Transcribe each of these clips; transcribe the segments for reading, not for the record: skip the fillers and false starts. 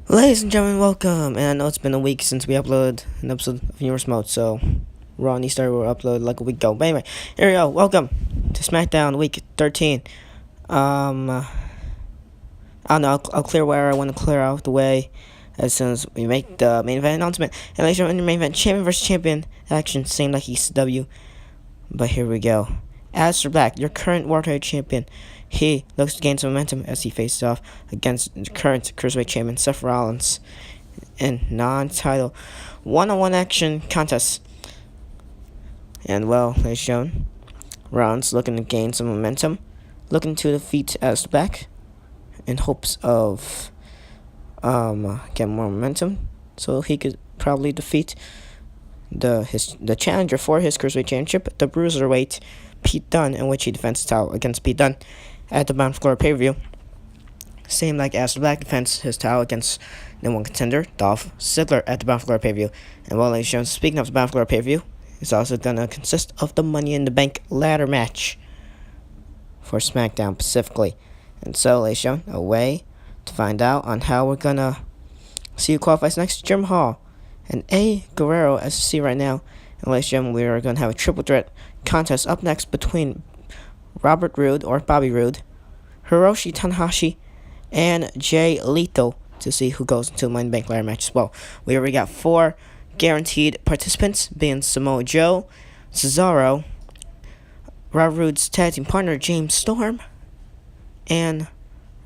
Ladies and gentlemen, welcome. And I know it's been a week since we uploaded an episode of Universe Mode, so Raw and Easter were uploaded like a week ago. But anyway, here we go. Welcome to Smackdown Week 13. I don't know. I'll clear where I want to clear out the way as soon as we make the main event announcement. And later in the main event, champion versus champion action seemed like ECW, but here we go. Aleister Black, your current World Heavyweight Champion, he looks to gain some momentum as he faces off against the current Cruiserweight Champion Seth Rollins in non-title one-on-one action contest. And well, ladies and gentlemen, Rollins looking to gain some momentum, looking to defeat Aleister Black in hopes of getting more momentum, so he could probably defeat the challenger for his Cruiserweight Championship, the Bruiserweight Pete Dunne, in which he defends his title against Pete Dunne at the Bound for Glory pay-per-view. Same like Aleister Black defends his title against the one contender, Dolph Ziggler, at the Bound for Glory pay-per-view. And well, ladies and gentlemen, speaking of the Bound for Glory pay-per-view, it's also going to consist of the Money in the Bank ladder match for SmackDown specifically. And so, ladies and gentlemen, a way to find out on how we're going to see who qualifies next, Jim Hall and A. Guerrero, as you see right now. And ladies and gentlemen, we are going to have a triple threat contest up next between Robert Roode, or Bobby Roode, Hiroshi Tanahashi, and Jay Lethal to see who goes into the Money in the Bank ladder match as well. We already got 4 guaranteed participants, being Samoa Joe, Cesaro, Robert Roode's tag team partner James Storm, and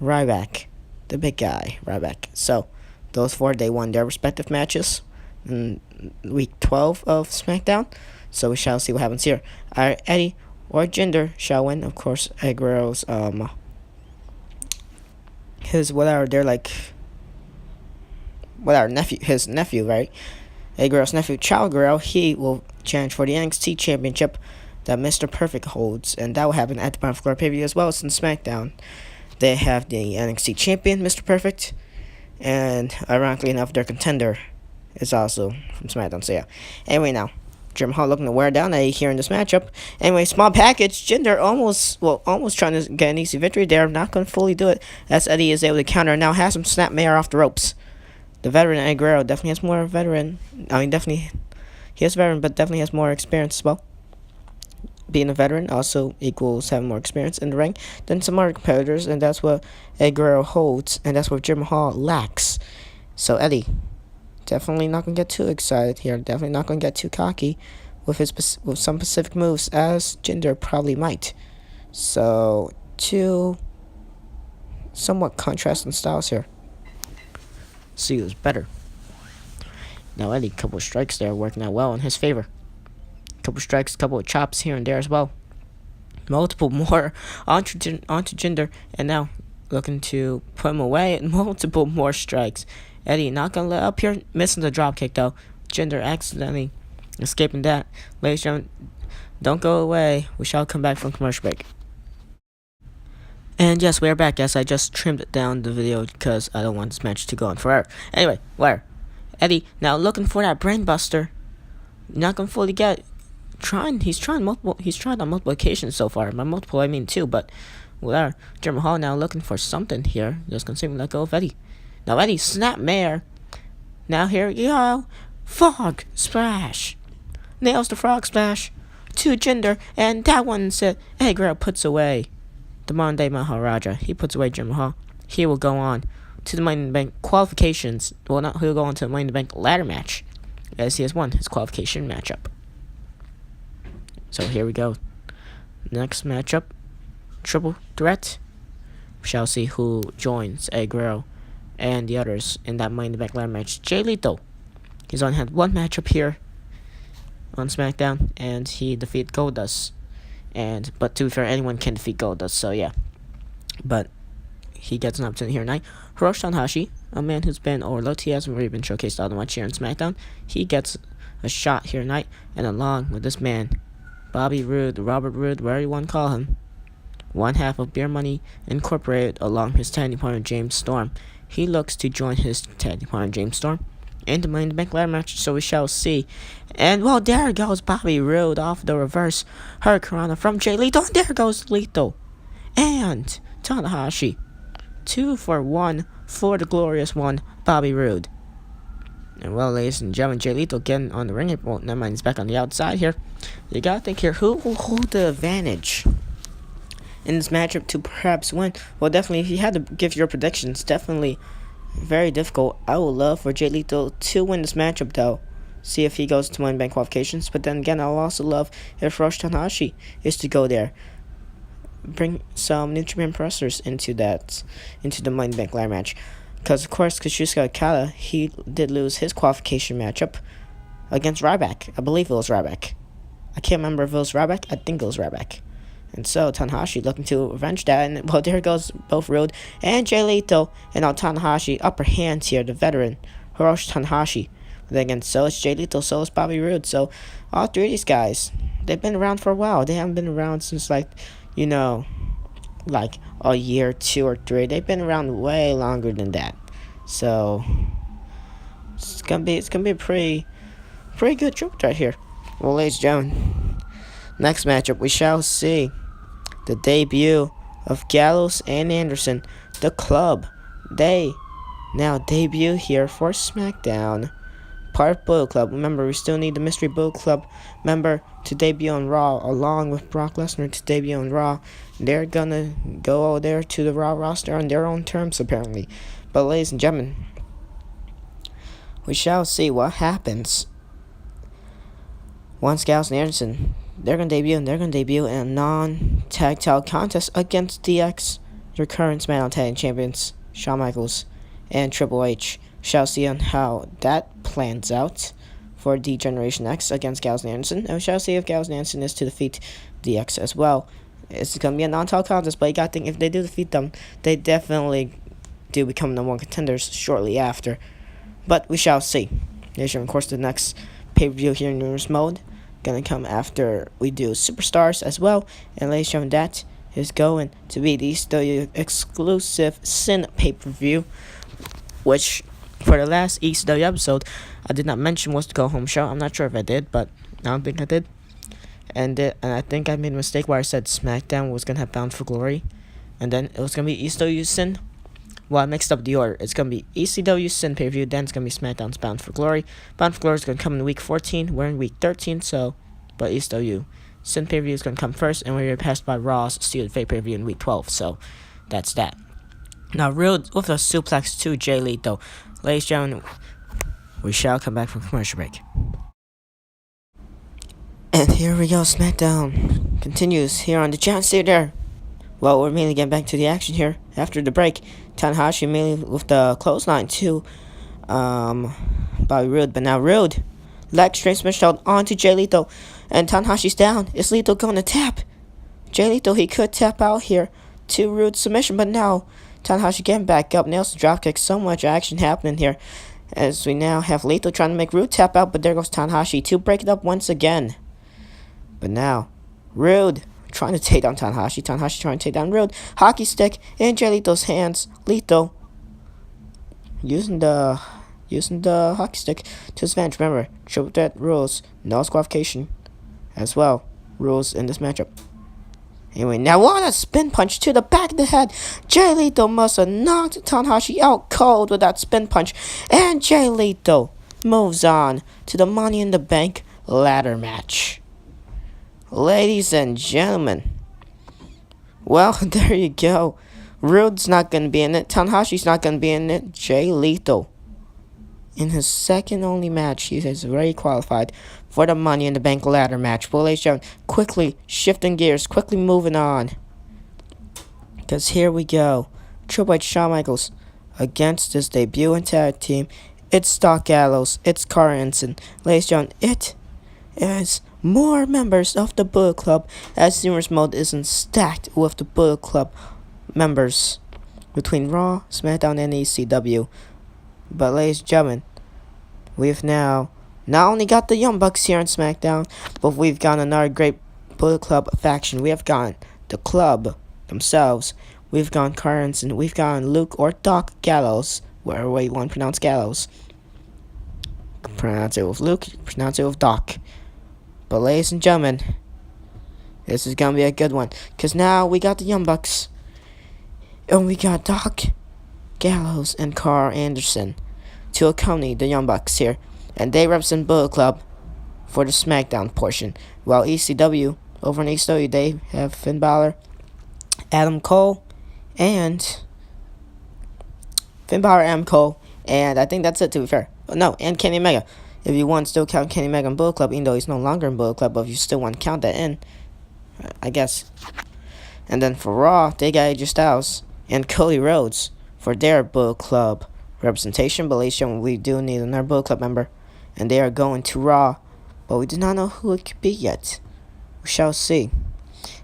Ryback, the big guy, Ryback. So, those 4, they won their respective matches in week 12 of SmackDown. So we shall see what happens here. Eddie or Jinder shall win. Of course, Guerrero's his his nephew, right? Guerrero's nephew, Chavo Guerrero, he will challenge for the NXT Championship that Mr. Perfect holds, and that will happen at the Bound for Glory pay-per-view as well as in SmackDown. They have the NXT Champion, Mr. Perfect, and ironically enough, their contender is also from SmackDown. So yeah. Anyway, now Jim Hall looking to wear down Eddie here in this matchup. Anyway, small package. Jinder almost trying to get an easy victory there. Not going to fully do it, as Eddie is able to counter and now has him snap Mayor off the ropes. The veteran Eddie Guerrero definitely has more veteran. He is veteran, but definitely has more experience as well. Being a veteran also equals having more experience in the ring than some other competitors, and that's what Eddie Guerrero holds, and that's what Jim Hall lacks. So Eddie, definitely not going to get too excited here. Definitely not going to get too cocky with some specific moves, as Jinder probably might. So, 2 somewhat contrasting styles here. See who's better. Now, Eddie, couple of strikes there working out well in his favor. Couple strikes, couple of chops here and there as well. Multiple more onto Jinder, and now looking to put him away. Multiple more strikes. Eddie not gonna let up here, missing the drop kick though. Jinder accidentally escaping that. Ladies and gentlemen, don't go away. We shall come back from commercial break. And yes, we are back. Yes, I just trimmed down the video because I don't want this match to go on forever. Anyway, where? Eddie now looking for that brainbuster. Not gonna fully get. He's tried on multiple occasions so far. By multiple I mean 2, but whatever. Jim Hall now looking for something here. Just gonna simply let go of Eddie. Now Eddie snap Mayor. Now here we go. Frog splash. Nails the frog splash to Jinder, and that one said Eddie Guerrero puts away the modern day Maharaja. He puts away Jim Hall. He will go on to the Money in the Bank qualifications. Well, not he'll go on to the Money in the Bank ladder match, as he has won his qualification matchup. So here we go. Next matchup, triple threat. We shall see who joins Eddie Guerrero and the others in that Money in the Bank ladder match. Jay Lethal, he's only had 1 matchup here on SmackDown, and he defeated Goldust. But to be fair, anyone can defeat Goldust, so yeah. But he gets an opportunity here tonight. Hiroshi Tanahashi, a man who's been overlooked, he hasn't really been showcased all that much here on SmackDown. He gets a shot here tonight, and along with this man, Bobby Roode, Robert Roode, whatever you want to call him, one half of Beer Money Incorporated, along his tag team partner James Storm. He looks to join his tag team partner James Storm in the Money in the Bank ladder match, so we shall see. And well, there goes Bobby Roode off the reverse Hurricanrana from Jay Lethal, and there goes Lethal and Tanahashi 2-for-1 for the glorious one, Bobby Roode. And well, ladies and gentlemen, Jay Lethal getting on the ring. Well, never mind, he's back on the outside here. You gotta think here, who will hold the advantage in this matchup to perhaps win? Well, definitely, if you had to give your predictions, definitely very difficult. I would love for Jay Lethal to win this matchup, though. See if he goes to mainevent qualifications. But then again, I'll also love if Hiroshi Tanahashi is to go there. Bring some New Japan wrestlers into the mainevent ladder match. Because, of course, Kazuchika Okada, he did lose his qualification matchup against Ryback. I believe it was Ryback. I can't remember if it was Ryback. I think it was Ryback. And so, Tanahashi looking to avenge that. And, well, there goes both Roode and Jay Lethal. And now Tanahashi, upper hands here, the veteran, Hiroshi Tanahashi. But then again, so is Jay Lethal, so is Bobby Roode. So, all three of these guys, they've been around for a while. They haven't been around since, like a year, 2 or 3. They've been around way longer than that. So it's gonna be a pretty good trip right here. Well, ladies and gentlemen, next matchup we shall see the debut of Gallows and Anderson, the Club. They now debut here for Smackdown, part of Bullet Club. Remember, we still need the Mystery Bullet Club member to debut on Raw, along with Brock Lesnar to debut on Raw. They're gonna go over there to the Raw roster on their own terms, apparently. But, ladies and gentlemen, we shall see what happens once Gallows and Anderson, they're gonna debut in a non-tag title contest against DX, their current SmackDown Tag Champions, Shawn Michaels and Triple H. Shall see on how that plans out for D-Generation X against Gallows and Anderson. And we shall see if Gallows and Anderson is to defeat DX as well. It's going to be a non-title contest, but you got to think, if they do defeat them, they definitely do become number one contenders shortly after. But we shall see. There's, of course, the next pay-per-view here in Rumors Mode. Going to come after we do Superstars as well. And ladies and gentlemen, that is going to be the ECW exclusive Sin pay-per-view, which, for the last ECW episode, I did not mention was the go-home show. I'm not sure if I did, but I don't think I did. And I think I made a mistake where I said Smackdown was going to have Bound for Glory, and then it was going to be ECW Sin. Well, I mixed up the order. It's going to be ECW Sin pay-per-view, then it's going to be SmackDown's Bound for Glory. Bound for Glory is going to come in week 14. We're in week 13, but ECW Sin pay-per-view is going to come first, and we're passed by Raw's Steel Fate pay-per-view in week 12, so that's that. Now, Roode with a suplex to Jay Lethal. Ladies and gentlemen, we shall come back from commercial break. And here we go, Smackdown continues here on the Giant Theater. Well, we're mainly getting back to the action here after the break. Tanahashi mainly with the clothesline to Bobby Roode. But now Roode, leg straight smash out onto Jay Lethal. And Tanahashi's down. Is Lethal going to tap? Jay Lethal, he could tap out here to Roode's submission, but now Tanahashi getting back up, nails the dropkick. So much action happening here as we now have Lethal trying to make Roode tap out, but there goes Tanahashi to break it up once again. But now Roode trying to take down Tanahashi. Tanahashi trying to take down Roode. Hockey stick in Jay Lethal's hands. Lethal using the hockey stick to his advantage. Remember, triple threat rules, no qualification as well. Rules in this matchup. Anyway, now what a spin punch to the back of the head. Jay Lethal must have knocked Tanahashi out cold with that spin punch. And Jay Lethal moves on to the Money in the Bank ladder match. Ladies and gentlemen, well, there you go. Roode's not going to be in it. Tanahashi's not going to be in it. Jay Lethal, in his second only match, he is already qualified for the Money in the Bank ladder match. Well, ladies and gentlemen, quickly shifting gears, quickly moving on. Because here we go. Triple H, Shawn Michaels against his debut in tag team. It's Doc Gallows. It's Carl-Anson. Ladies and gentlemen, it is more members of the Bullet Club, as Rumors Mode isn't stacked with the Bullet Club members between Raw, SmackDown, and ECW. But ladies and gentlemen, we've now not only got the Young Bucks here on SmackDown, but we've got another great Bullet Club faction. We have got the Club themselves. We've got Carl-Anson. We've got Luke or Doc Gallows, wherever way you want to pronounce Gallows. Pronounce it with Luke, pronounce it with Doc. But ladies and gentlemen, this is going to be a good one. Because now we got the Young Bucks. And we got Doc Gallows and Carl Anderson to accompany the Young Bucks here, and they represent Bullet Club for the Smackdown portion. While ECW, over in ECW, they have Finn Balor, Adam Cole, and Adam Cole, and I think that's it, to be fair. No, and Kenny Omega. If you want to still count Kenny Omega in Bullet Club, even though he's no longer in Bullet Club, but if you still want to count that in, I guess. And then for Raw, they got AJ Styles and Cody Rhodes for their Bullet Club representation. But ladies and gentlemen, we do need another Bullet Club member, and they are going to Raw, but we do not know who it could be yet. We shall see.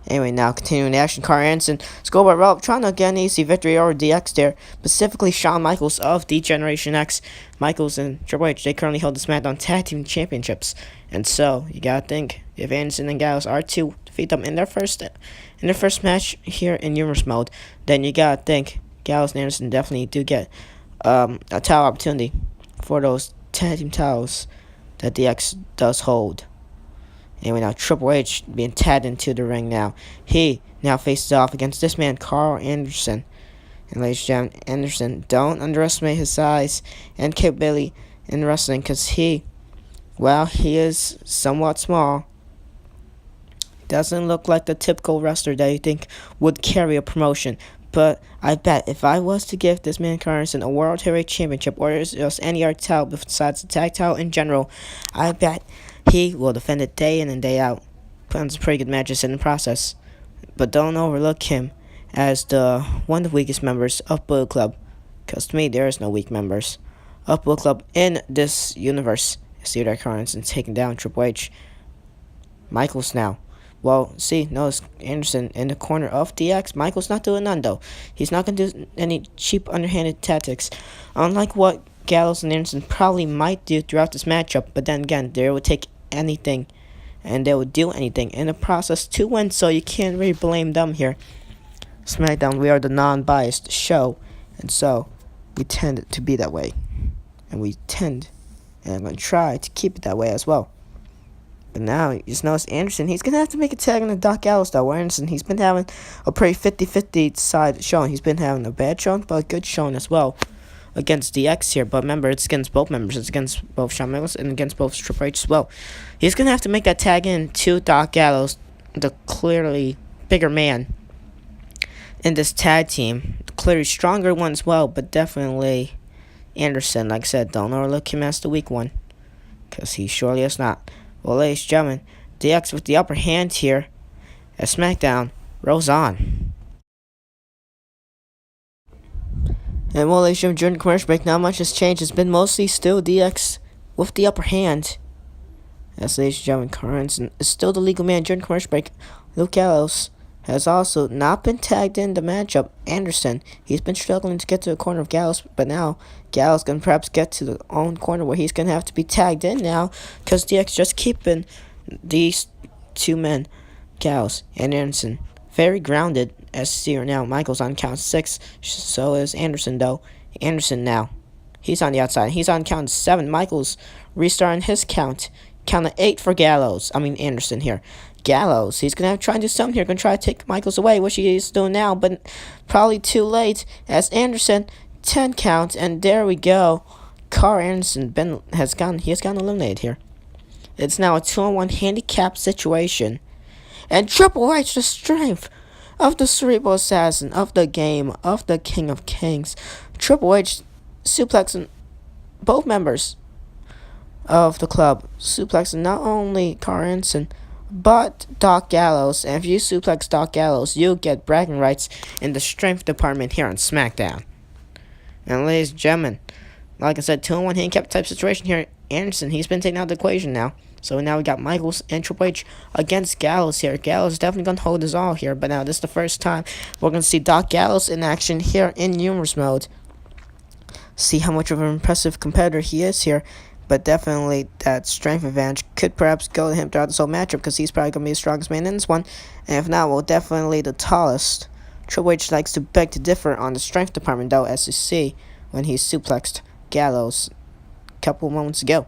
Anyway, now continuing the action, Carl Anderson, Scoreboard Rob trying to get an easy victory over DX there, specifically Shawn Michaels of D-Generation X. Michaels and Triple H, they currently hold the SmackDown Tag Team Championships, and so you gotta think if Anderson and Gallows are to defeat them in their first match here in Humorous Mode, then you gotta think Gallows and Anderson definitely do get a title opportunity for those tag team titles that DX does hold. Anyway, now Triple H being tagged into the ring now. He now faces off against this man, Carl Anderson. And ladies and gentlemen, Anderson, don't underestimate his size and capability in wrestling, because while he is somewhat small, doesn't look like the typical wrestler that you think would carry a promotion. But I bet if I was to give this man, Carl Anderson, a World Heavyweight Championship or just any other title besides the tag title in general, I bet he will defend it day in and day out, put on some pretty good matches in the process. But don't overlook him as one of the weakest members of Bullet Club, because to me, there is no weak members of Bullet Club in this universe. See that Carl Anderson taking down Triple H. Michaels now. Well, see, notice Anderson in the corner of DX. Michaels not doing none, though. He's not going to do any cheap, underhanded tactics, unlike what Gallows and Anderson probably might do throughout this matchup. But then again, they would take anything, and they would do anything in the process to win, so you can't really blame them here. SmackDown, we are the non-biased show, and so we tend to be that way. And I'm going to try to keep it that way as well. But now, you just notice Anderson, he's going to have to make a tag on the Doc Gallows, though. Anderson, he's been having a pretty 50-50 side showing. He's been having a bad showing, but a good showing as well against DX here. But remember, it's against both members. It's against both Shawn Michaels and against both Triple H as well. He's going to have to make that tag in to Doc Gallows, the clearly bigger man in this tag team. The clearly stronger one as well, but definitely Anderson. Like I said, don't overlook him as the weak one, because he surely is not. Well, ladies and gentlemen, DX with the upper hand here as SmackDown rolls on. And well, ladies and gentlemen, during the commercial break, not much has changed. It's been mostly still DX with the upper hand. As ladies and gentlemen, Carl Anderson is still the legal man during the commercial break. Luke Gallows has also not been tagged in the matchup. Anderson, he's been struggling to get to the corner of Gallows, but now Gallows can perhaps get to the own corner where he's going to have to be tagged in now, because DX just keeping these two men, Gallows and Anderson, very grounded. As you see here now, Michaels on count 6, so is Anderson, though. Anderson now, he's on the outside. He's on count 7. Michaels restarting his count. Count of 8 for Anderson here. Gallows, he's going to have to try and do something here. Going to try to take Michaels away, which he is doing now, but probably too late, as Anderson, 10 count, and there we go. Carl Anderson has gotten eliminated here. It's now a 2-on-1 handicap situation. And Triple H, the strength of the Cerebral Assassin, of the game, of the King of Kings. Triple H suplexing both members of the club. Suplexing not only Carl Anderson, but Doc Gallows. And if you suplex Doc Gallows, you get bragging rights in the strength department here on SmackDown. And ladies and gentlemen, like I said, 2-on-1 handicap type situation here. Anderson, he's been taken out of the equation now. So now we got Michaels and Triple H against Gallows here. Gallows is definitely going to hold his all here. But now this is the first time we're going to see Doc Gallows in action here in Humorous Mode. See how much of an impressive competitor he is here. But definitely that strength advantage could perhaps go to him throughout this whole matchup, because he's probably going to be the strongest man in this one. And if not, well, definitely the tallest. Triple H likes to beg to differ on the strength department, though, as you see when he suplexed Gallows a couple moments ago.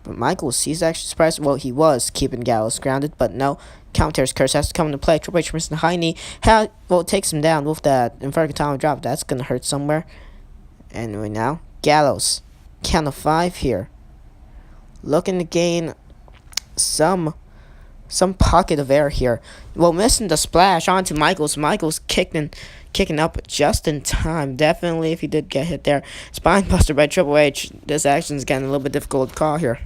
But Michaels, he's actually surprised. Well, he was keeping Gallows grounded, but no. Counters curse has to come into play. Triple H missing the high knee. Takes him down with that inverted Katana drop. That's gonna hurt somewhere. Anyway, now Gallows, count of 5 here, looking to gain some pocket of air here. Well, missing the splash onto Michaels. Michaels kicking up just in time. Definitely, if he did get hit there. Spine buster by Triple H. This action is getting a little bit difficult to call here.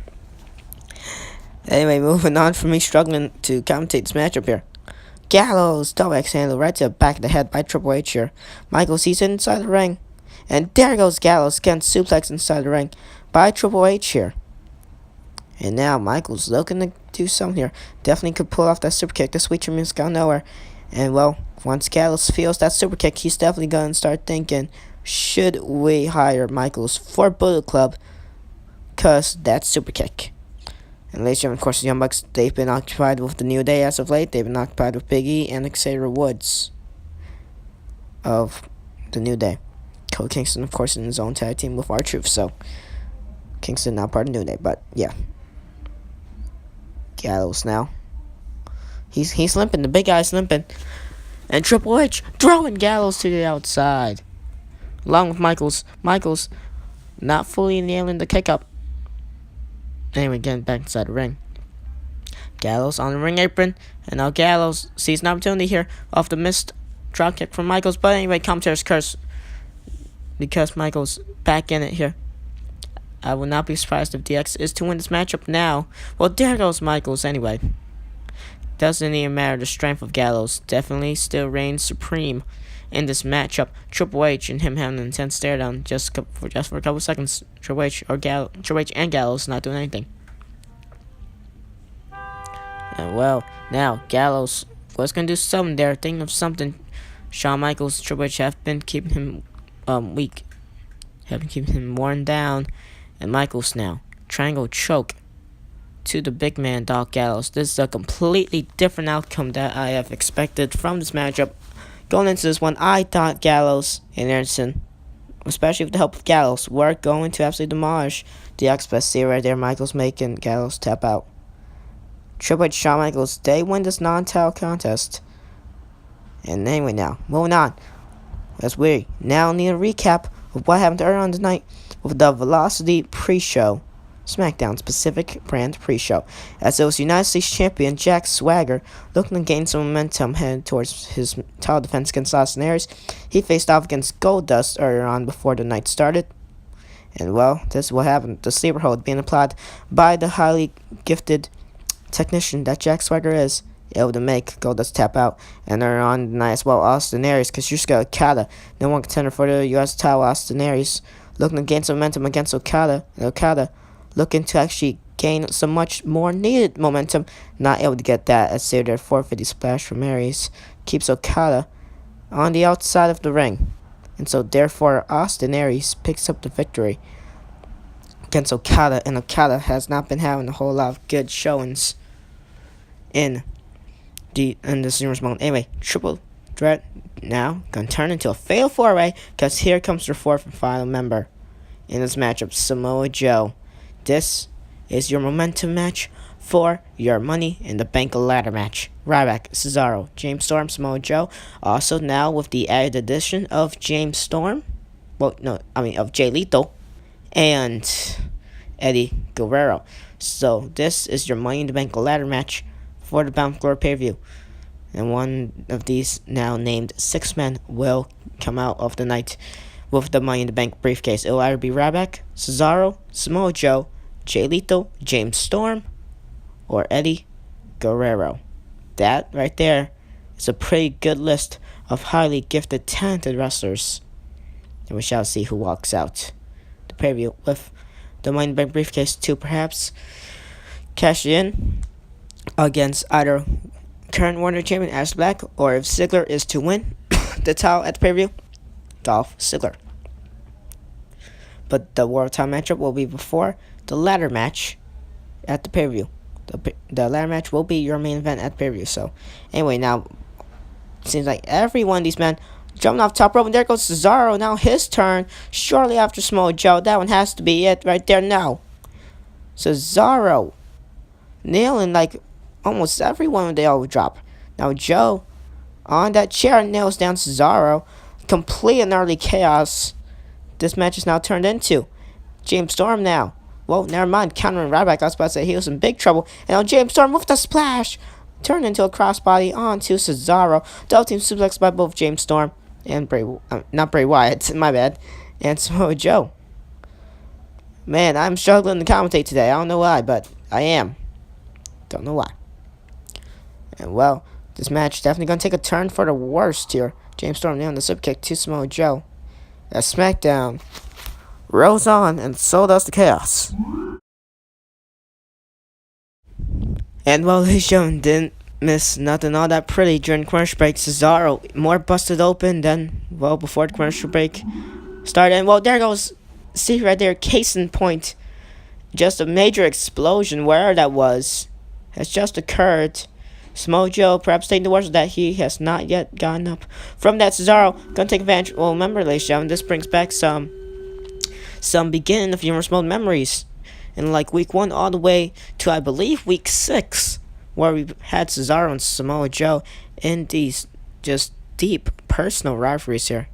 Anyway, moving on from me struggling to commentate this matchup here. Gallows, double X handle right to the back of the head by Triple H here. Michaels, he's inside the ring. And there goes Gallows, again suplex inside the ring by Triple H here. And now Michaels looking to do something here. Definitely could pull off that super kick. The sweet music got nowhere. And well, once Gallows feels that super kick, he's definitely going to start thinking, should we hire Michaels for Bullet Club? Because that's super kick. And ladies and gentlemen, of course, the Young Bucks, they've been occupied with the New Day as of late. They've been occupied with Big E and Xavier Woods of the New Day. Cody Kingston, of course, in his own tag team with R-Truth. So, Kingston not part of New Day, but yeah. Gallows now. He's limping. The big guy's limping. And Triple H throwing Gallows to the outside. Along with Michaels. Michaels not fully nailing the kick up. Anyway, getting back inside the ring. Gallows on the ring apron. And now Gallows sees an opportunity here off the missed drop kick from Michaels. But anyway, commentator's curse. Because Michaels back in it here. I will not be surprised if DX is to win this matchup now. Well, there goes Michaels anyway. Doesn't even matter. The strength of Gallows definitely still reigns supreme in this matchup. Triple H and him having an intense stare down just for a couple seconds. Triple H and Gallows not doing anything. And well, now Gallows was gonna do something there. Thinking of something. Shawn Michaels, Triple H have been keeping him weak, have been keeping him worn down. And Michaels now triangle choke to the big man Doc Gallows. This is a completely different outcome that I have expected from this matchup. Going into this one, I thought Gallows and Anderson, especially with the help of Gallows, were going to absolutely demolish the Express. See right there, Michaels making Gallows tap out. Triple H, Shawn Michaels, they win this non-title contest. And anyway, now moving on. As we now need a recap of what happened earlier on tonight with the Velocity pre-show, Smackdown specific brand pre-show, as it was United States Champion Jack Swagger looking to gain some momentum headed towards his title defense against Austin Aries. He faced off against Goldust earlier on before the night started. And well, this is what happened. The sleeper hold being applied by the highly gifted technician that Jack Swagger is, able to make Goldust tap out. And earlier on tonight as well, Austin Aries, Kazuchika Okada, number 1 contender for the U.S. title. Austin Aries looking to gain some momentum against Okada. And Okada looking to actually gain some much more needed momentum. Not able to get that as their 450 splash from Aries keeps Okada on the outside of the ring. And so therefore Austin Aries picks up the victory against Okada. And Okada has not been having a whole lot of good showings in the seniors mode. Anyway, triple threat now gonna turn into a fatal 4-way, because here comes the 4th and final member in this matchup, Samoa Joe. This is your momentum match for your Money in the Bank ladder match. Ryback, Cesaro, James Storm, Samoa Joe. Also now with the added addition of James Storm. Of Jay Lethal and Eddie Guerrero. So this is your Money in the Bank ladder match for the Bound for Glory pay-per-view. And one of these now named 6 men will come out of the night with the Money in the Bank briefcase. It will either be Ryback, Cesaro, Samoa Joe, Jay Lethal, James Storm, or Eddie Guerrero. That right there is a pretty good list of highly gifted, talented wrestlers. And we shall see who walks out the pay-per-view with the Money in the Bank briefcase to perhaps cash in against either current World Champion Aleister Black, or if Ziggler is to win the title at the pay-per-view, Dolph Ziggler. But the World title matchup will be before the ladder match at the pay-per-view. The ladder match will be your main event at the pay-per-view. So anyway, now seems like every one of these men jumping off top rope, and there goes Cesaro. Now his turn shortly after Samoa Joe. That one has to be it right there now. Cesaro nailing like almost everyone with the elbow drop. Now Joe, on that chair, nails down Cesaro. Complete and early chaos. This match is now turned into James Storm now. Well, never mind. Countering Ryback. I was about to say he was in big trouble. And now James Storm with the splash. Turned into a crossbody onto Cesaro. Double team suplex by both James Storm and not Bray Wyatt. My bad. And Samoa Joe. Man, I'm struggling to commentate today. I don't know why, but I am. Don't know why. And well, this match definitely going to take a turn for the worst here. James Storm nailing the super kick to Samoa Joe. As Smackdown rolls on, and so does the chaos. And well, his show didn't miss nothing all that pretty during commercial break. Cesaro more busted open than, well, before the commercial break started. And well, there goes, see right there, case in point. Just a major explosion, wherever that was, has just occurred. Samoa Joe perhaps taking the words that he has not yet gotten up from that. Cesaro gonna take advantage. Well, remember, ladies and gentlemen, this brings back some beginning of humorous mode memories. In like week 1 all the way to, I believe, week 6, where we had Cesaro and Samoa Joe in these just deep personal rivalries here.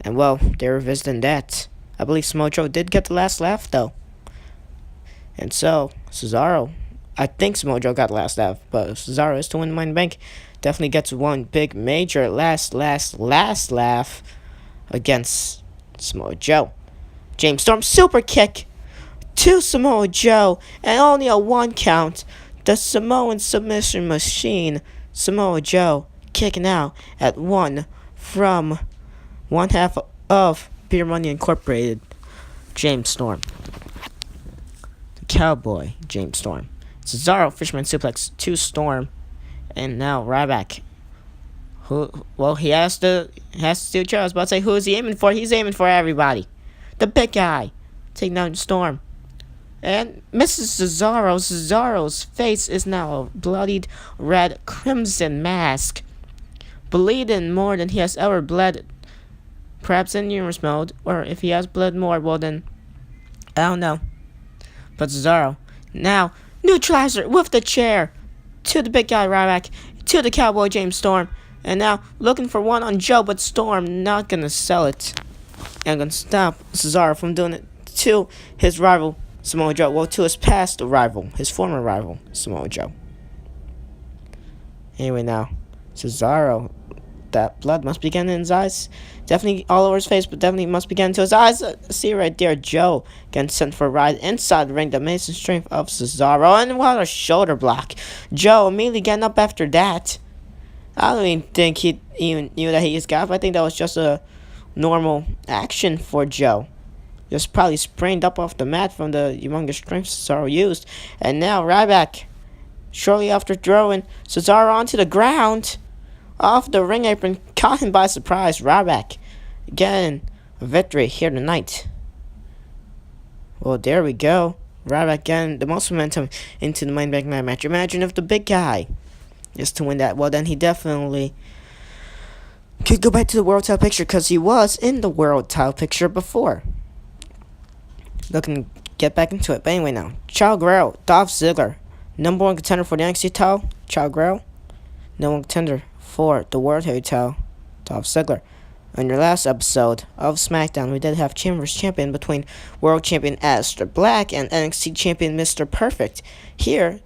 And well, they're revisiting that. I believe Samoa Joe did get the last laugh though. And so, Cesaro, I think Samoa Joe got the last laugh, but Cesaro is to win the Money in the Bank. Definitely gets one big major last laugh against Samoa Joe. James Storm super kick to Samoa Joe, and only a 1 count. The Samoan submission machine, Samoa Joe, kicking out at 1 from one half of Beer Money Incorporated, James Storm. The Cowboy, James Storm. Cesaro, Fisherman suplex to Storm, and now Ryback. He has to do Joe. I was about to say, who is he aiming for? He's aiming for everybody. The big guy, taking down Storm. And Mrs. Cesaro. Cesaro's face is now a bloodied red crimson mask, bleeding more than he has ever bled, perhaps in humorous mode, or if he has bled more, well then, I don't know. But Cesaro, now, neutralizer with the chair, to the big guy Ryback, to the Cowboy James Storm, and now looking for one on Joe, but Storm not gonna sell it, and gonna stop Cesaro from doing it to his rival, Samoa Joe. Well, to his past rival, his former rival, Samoa Joe. Anyway, now, Cesaro, that blood must be getting in his eyes. Definitely all over his face, but definitely must be getting to his eyes. See right there, Joe getting sent for a ride inside the ring. The amazing strength of Cesaro, and what a shoulder block. Joe immediately getting up after that. I don't even think he even knew that he just got up. I think that was just a normal action for Joe. Just probably sprained up off the mat from the humongous strength Cesaro used. And now Ryback, shortly after throwing Cesaro onto the ground, off the ring apron, caught him by surprise. Ryback getting a victory here tonight. Well, there we go. Ryback getting the most momentum into the Money in the Bank match. Imagine if the big guy is to win that. Well, then he definitely could go back to the world title picture, because he was in the world title picture before. Looking to get back into it. But anyway, now, Chavo Guerrero, Dolph Ziggler, number 1 contender for the NXT title, Chavo Guerrero. Number 1 contender for the World Heavyweight title, Dolph Ziggler. On your last episode of Smackdown, we did have Champions Champion between World Champion Aleister Black and NXT Champion Mr. Perfect. Here,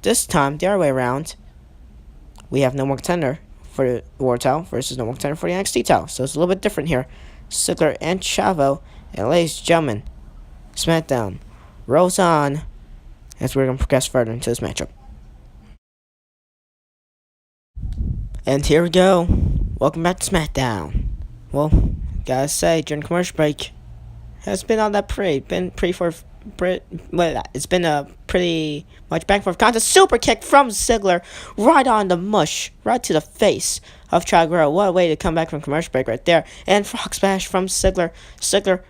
this time, the other way around, we have number 1 contender for the World title versus number 1 contender for the NXT title. So it's a little bit different here. Ziggler and Chavo, and ladies and gentlemen, Smackdown rolls on as we're going to progress further into this matchup. And here we go. Welcome back to Smackdown. Well, gotta say, during commercial break, has been all that pretty. It's been a pretty much back and forth contest. Super kick from Ziggler, right on the mush, right to the face of Chavo Guerrero. What a way to come back from commercial break right there. And frog splash from Ziggler. Ziggler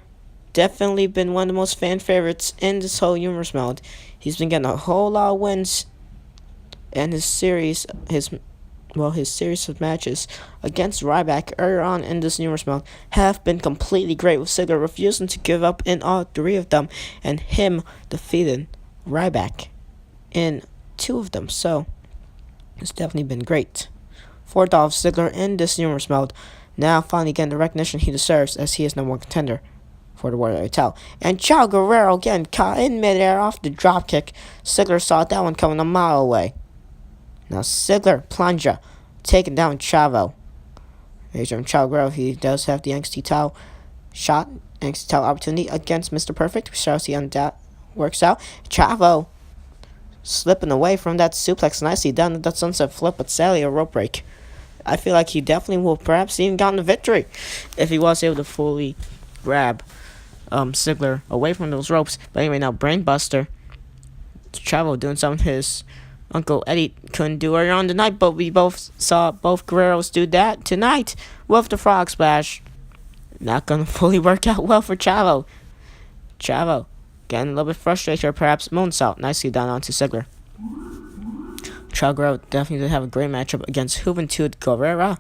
definitely been one of the most fan favorites in this whole humorous mode. He's been getting a whole lot of wins, and his series of matches against Ryback earlier on in this humorous mode have been completely great, with Ziggler refusing to give up in all 3 of them, and him defeating Ryback in 2 of them. So It's definitely been great for Dolph Ziggler in this numerous mode. Now finally getting the recognition he deserves as he is number one contender for the World Title. And Chavo Guerrero again caught in midair off the dropkick. Ziggler saw that one coming a mile away. Now Ziggler plunger, taking down Chavo. Here's from Chavo Guerrero. He does have the NXT title shot, NXT title opportunity against Mr. Perfect. We shall see how that works out. Chavo slipping away from that suplex, nicely done. That sunset flip, but sadly a rope break. I feel like he definitely will perhaps even gotten the victory if he was able to fully grab Ziggler away from those ropes. But anyway, now Brainbuster. Chavo doing something his Uncle Eddie couldn't do earlier on tonight, but we both saw both Guerreros do that tonight with the frog splash. Not gonna fully work out well for Chavo. Chavo getting a little bit frustrated here, perhaps. Moonsault nicely done onto Ziggler. Chavo Guerrero definitely did have a great matchup against Juventud Guerrera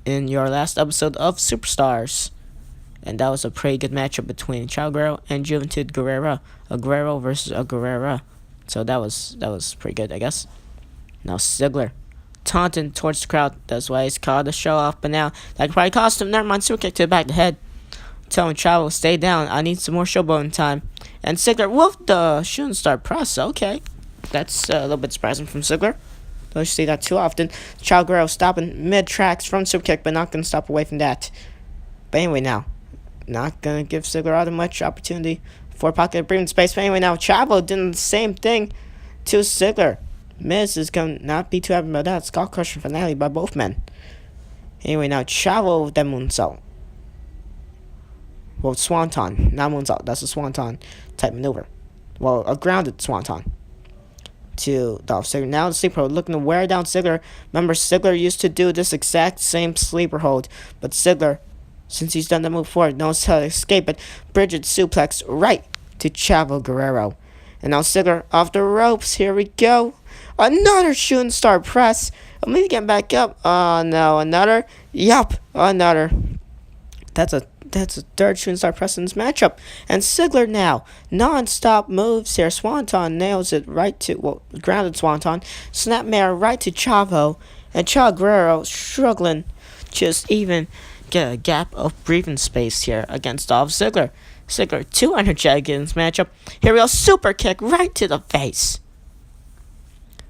in your last episode of Superstars. And that was a pretty good matchup between Chavo Guerrero and Juventud Guerrera. A Guerrero versus a Guerrera. So that was pretty good, I guess. Now Ziggler taunting towards the crowd. That's why he's called a show off. But now that could probably cost him. Never mind, super kick to the back of the head. Telling Chavo, stay down. I need some more showboating time. And Ziggler with the shooting star press. Okay, that's a little bit surprising from Ziggler. Don't see that too often. Chavo Guerrero stopping mid tracks from super kick, but not gonna stop away from that. But anyway, now not gonna give Ziggler all that much opportunity for pocket breathing space. But anyway, now Chavo did the same thing to Ziggler. Miz is gonna not be too happy about that. Skull crushing finale by both men. Anyway, now Chavo with that moonsault. Well, swanton, not moonsault. That's a swanton type maneuver. Well, a grounded swanton to Dolph Ziggler. Now the sleeper hold, looking to wear down Ziggler. Remember, Ziggler used to do this exact same sleeper hold, but Ziggler, since he's done that move before, knows how to escape it. Bridget suplex right to Chavo Guerrero. And now Ziggler off the ropes. Here we go. Another shooting star press. I'm maybe getting back up. Oh no, another. Yup, another. That's a third shooting star press in this matchup. And Ziggler now non-stop moves here. Swanton nails it right to, well, grounded Swanton. Snapmare right to Chavo. And Chavo Guerrero struggling just even get a gap of breathing space here against Dolph Ziggler. Ziggler too energetic in this matchup. Here we go, super kick right to the face.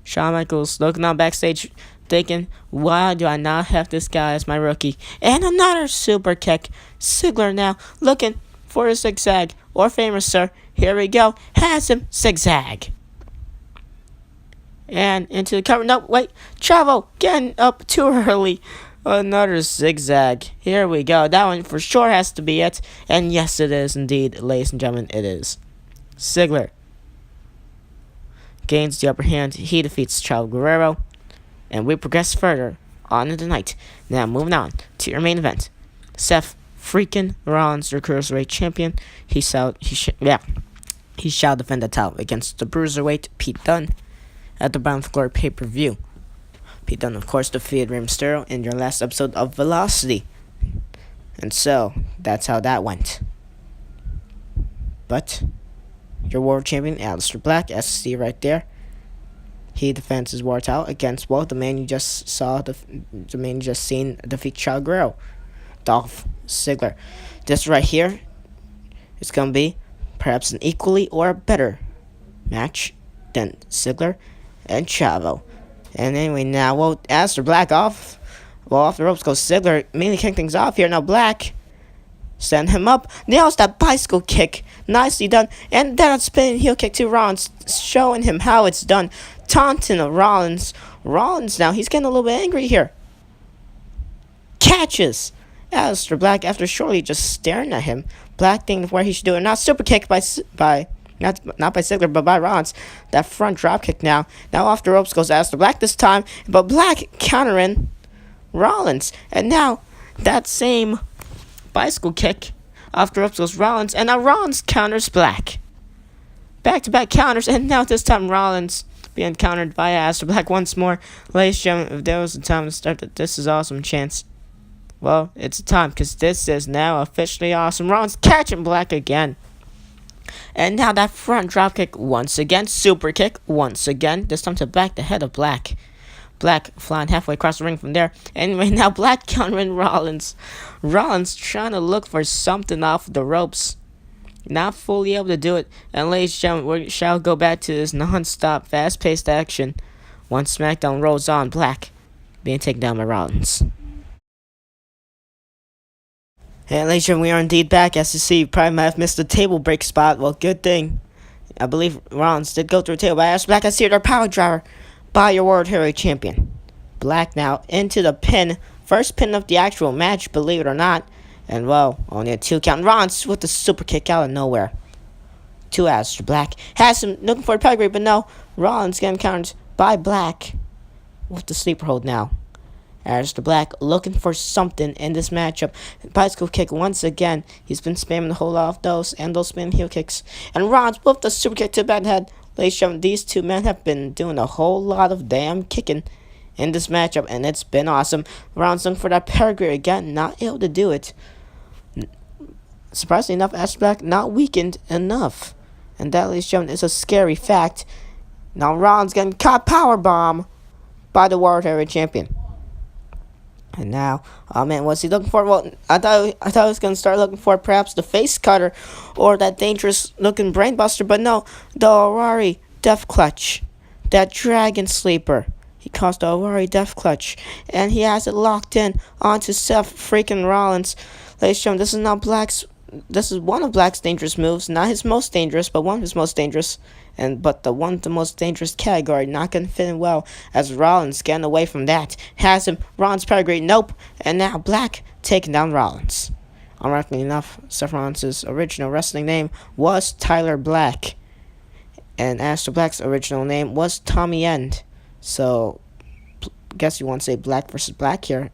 Shawn Michaels looking on backstage thinking, why do I not have this guy as my rookie? And another super kick. Ziggler now looking for a zigzag or famous sir. Here we go, has him zigzag. And into the cover. No, wait, Chavo getting up too early. Another zigzag. Here we go. That one for sure has to be it. And yes, it is indeed, ladies and gentlemen, it is. Ziggler gains the upper hand. He defeats Chavo Guerrero. And we progress further on in the night. Now moving on to your main event. Seth freaking Rollins, the Cruiserweight champion. He shall defend the title against the Bruiserweight Pete Dunne at the Bound for Glory pay-per-view. Pete Dunne, of course, defeated Rey Mysterio in your last episode of Velocity. And so, that's how that went. But, your world champion, Aleister Black, as you see right there, he defends his world title against, well, the man you just saw, the man you just seen defeat Chavo Guerrero, Dolph Ziggler. This right here is going to be perhaps an equally or better match than Ziggler and Chavo. And anyway, now, well, Aleister Black off the ropes goes Ziggler, mainly kicking things off here. Now Black, send him up, nails that bicycle kick, nicely done. And then a spinning heel kick to Rollins, showing him how it's done. Taunting Rollins. Rollins now, he's getting a little bit angry here. Catches Aleister Black after shortly just staring at him. Black thinking where he should do it. Now super kick by not by Ziggler, but by Rollins. That front drop kick now. Now off the ropes goes Aleister Black this time, but Black countering Rollins. And now that same bicycle kick off the ropes goes Rollins, and now Rollins counters Black. Back-to-back counters, and now this time Rollins being countered by Aleister Black once more. Ladies and gentlemen, if there was a time to start that this is awesome chance, well, it's a time, because this is now officially awesome. Rollins catching Black again. And now that front dropkick once again. Super kick once again. This time to back the head of Black. Black flying halfway across the ring from there. Anyway, now Black countering Rollins. Rollins trying to look for something off the ropes. Not fully able to do it. And ladies and gentlemen, we shall go back to this non-stop, fast-paced action. Once Smackdown rolls on, Black being taken down by Rollins. And ladies and gentlemen, we are indeed back. As you see, you probably might have missed the table break spot. Well, good thing. I believe Rollins did go through a table. But as Black, I see their power driver by your World Heavyweight Champion. Black now into the pin. First pin of the actual match, believe it or not. And, well, only a 2 count. Rollins with the super kick out of nowhere. 2 Aleister Black. Has him looking for a pedigree, but no. Rollins getting countered by Black with the sleeper hold now. Aleister Black looking for something in this matchup. Bicycle kick once again. He's been spamming the whole lot of those and those spinning heel kicks. And Rollins with the super kick to the back head. Ladies and gentlemen, these two men have been doing a whole lot of damn kicking in this matchup, and it's been awesome. Rollins looking for that pedigree again, not able to do it. Surprisingly enough, Aleister Black not weakened enough. And that, ladies and gentlemen, is a scary fact. Now Rollins getting caught powerbomb by the World Heavyweight Champion. And now, oh man, what's he looking for? Well, I thought he was going to start looking for perhaps the face cutter or that dangerous looking brainbuster, but no, the Orari Death Clutch. That Dragon Sleeper. He caused the Orari Death Clutch, and he has it locked in onto Seth freaking Rollins. Ladies and gentlemen, this is one of Black's dangerous moves. Not his most dangerous, but one of his most dangerous. But the one of the most dangerous category, not going to fit in well, as Rollins getting away from that. Has him, Rollins pedigree, nope. And now Black taking down Rollins. Ironically enough, Seth Rollins' original wrestling name was Tyler Black. And Aleister Black's original name was Tommy End. So, guess you want to say Black versus Black here.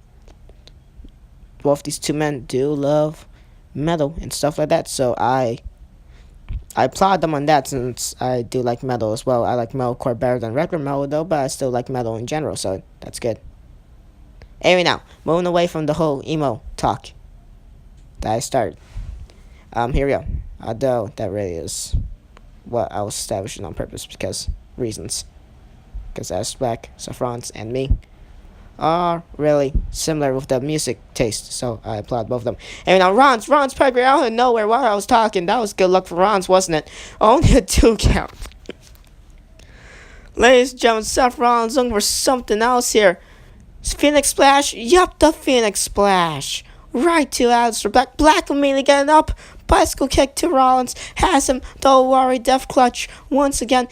Both these two men do love metal and stuff like that, so I applaud them on that, since I do like metal as well. I like metalcore better than regular metal though, but I still like metal in general, so that's good. Anyway, now moving away from the whole emo talk that I started. Here we go. Although that really is what I was establishing on purpose because reasons. Because Aleister Black, Seth Rollins, and me are really similar with the music taste, so I applaud both of them. And now Rollins pedigree out of nowhere while I was talking. That was good luck for Rollins, wasn't it? Only a 2 count. Ladies and gentlemen, Seth Rollins looking for something else here. Phoenix Splash? Yup, the Phoenix Splash. Right to Aleister Black. Black immediately getting up. Bicycle kick to Rollins. Has him. The Orari Death Clutch. Once again,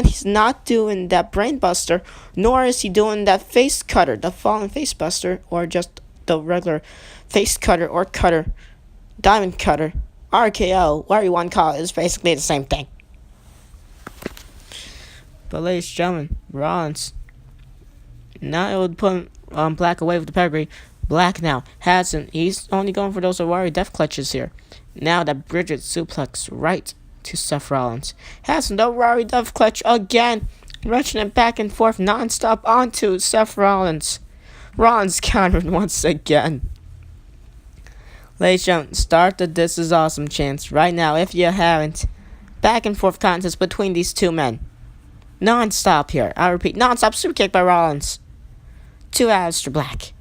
he's not doing that brainbuster, nor is he doing that face cutter, the fallen face buster, or just the regular face cutter or cutter, diamond cutter, RKO, whatever you want to call it, is basically the same thing. But ladies and gentlemen, Rollins, now it would put Black away with the pedigree. Black now has him. He's only going for those Orari Death Clutches here. Now that Bridget suplex right to Seth Rollins. Has no Orari Death Clutch again. Wrenching it back and forth non-stop onto Seth Rollins. Rollins countered once again. Ladies and gentlemen, start the This Is Awesome chants right now if you haven't. Back and forth contest between these two men. Non-stop here. I repeat, non-stop super kick by Rollins. To Aleister Black.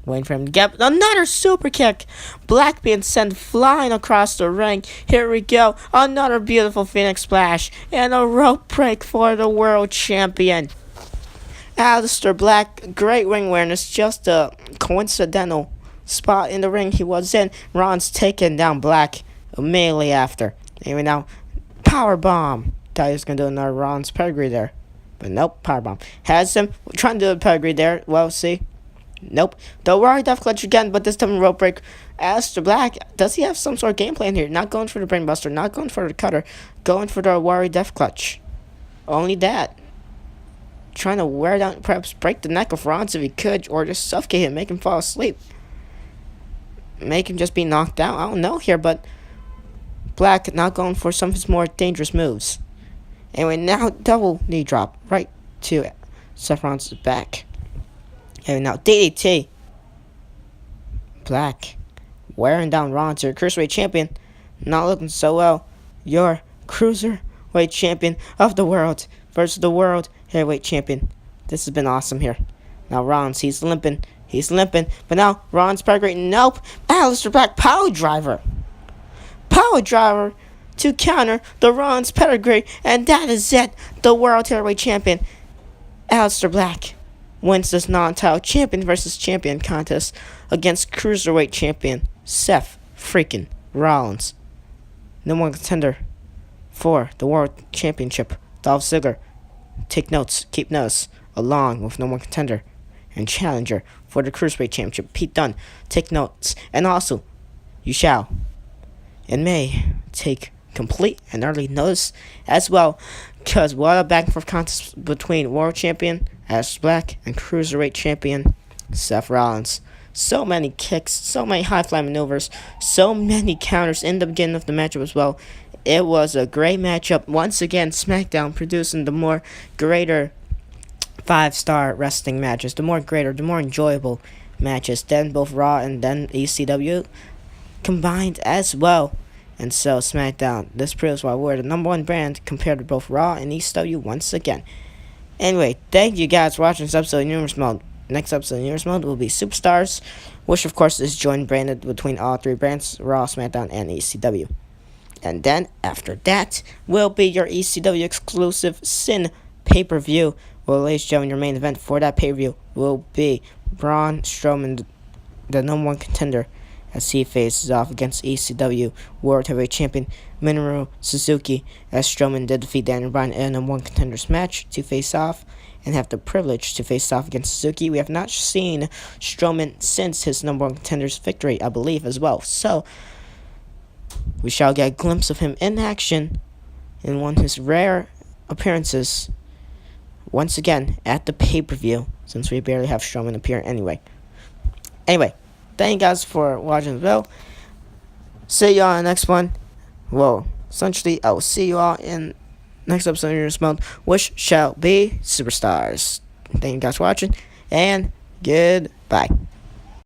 Waiting for him to get another super kick. Black being sent flying across the ring. Here we go. Another beautiful Phoenix Splash. And a rope break for the world champion. Aleister Black, great ring awareness. Just a coincidental spot in the ring he was in. Rollins taking down Black immediately after. Anyway, now, powerbomb. Thought he was going to do another Rollins pedigree there. But nope, powerbomb. Has him trying to do a pedigree there. Well, see. Nope. The Orari Death Clutch again, but this time rope break. Aleister Black, does he have some sort of game plan here? Not going for the brainbuster, not going for the cutter, going for the Orari Death Clutch. Only that. Trying to wear down, perhaps break the neck of Rollins if he could, or just suffocate him, make him fall asleep. Make him just be knocked out. I don't know here, but Black not going for some of his more dangerous moves. Anyway, now double knee drop right to Seth Rollins' back. And now DDT. Black wearing down Rollins, your Cruiserweight champion. Not looking so well. Your Cruiserweight champion of the world versus the World Heavyweight champion. This has been awesome here. Now Rollins, he's limping. But now Rollins pedigree. Nope. Aleister Black power driver. Power driver to counter the Rollins pedigree. And that is it. The World Heavyweight Champion, Aleister Black, wins this non-title champion versus champion contest against Cruiserweight champion Seth freaking Rollins. Number one contender for the World Championship, Dolph Ziggler. Take notes, keep notes, along with number one contender and challenger for the Cruiserweight Championship, Pete Dunne. Take notes, and also, you shall and may take complete and early notice as well, because what a back and forth contest between World Champion Aleister Black and Cruiserweight Champion Seth Rollins. So many kicks, so many high-fly maneuvers, so many counters in the beginning of the matchup as well. It was a great matchup. Once again, Smackdown producing the more greater 5-star wrestling matches, the more enjoyable matches than both Raw and then ECW combined as well. And so SmackDown, this proves why we're the number one brand compared to both Raw and ECW once again. Anyway, thank you guys for watching this episode of Universe Mode. Next episode of Universe Mode will be Superstars, which of course is joint branded between all three brands, Raw, SmackDown, and ECW. And then after that will be your ECW exclusive Sin pay-per-view. Well, ladies and gentlemen, your main event for that pay-per-view will be Braun Strowman, the number one contender, as he faces off against ECW World Heavyweight Champion Minoru Suzuki, as Strowman did defeat Daniel Bryan in a number one contenders match to face off and have the privilege to face off against Suzuki. We have not seen Strowman since his number one contenders victory, I believe, as well. So we shall get a glimpse of him in action in one of his rare appearances once again at the pay-per-view, since we barely have Strowman appear anyway. Thank you guys for watching the video. See you all in the next one. Well, essentially, I will see you all in next episode of Universe Mode, which shall be Superstars. Thank you guys for watching, and goodbye.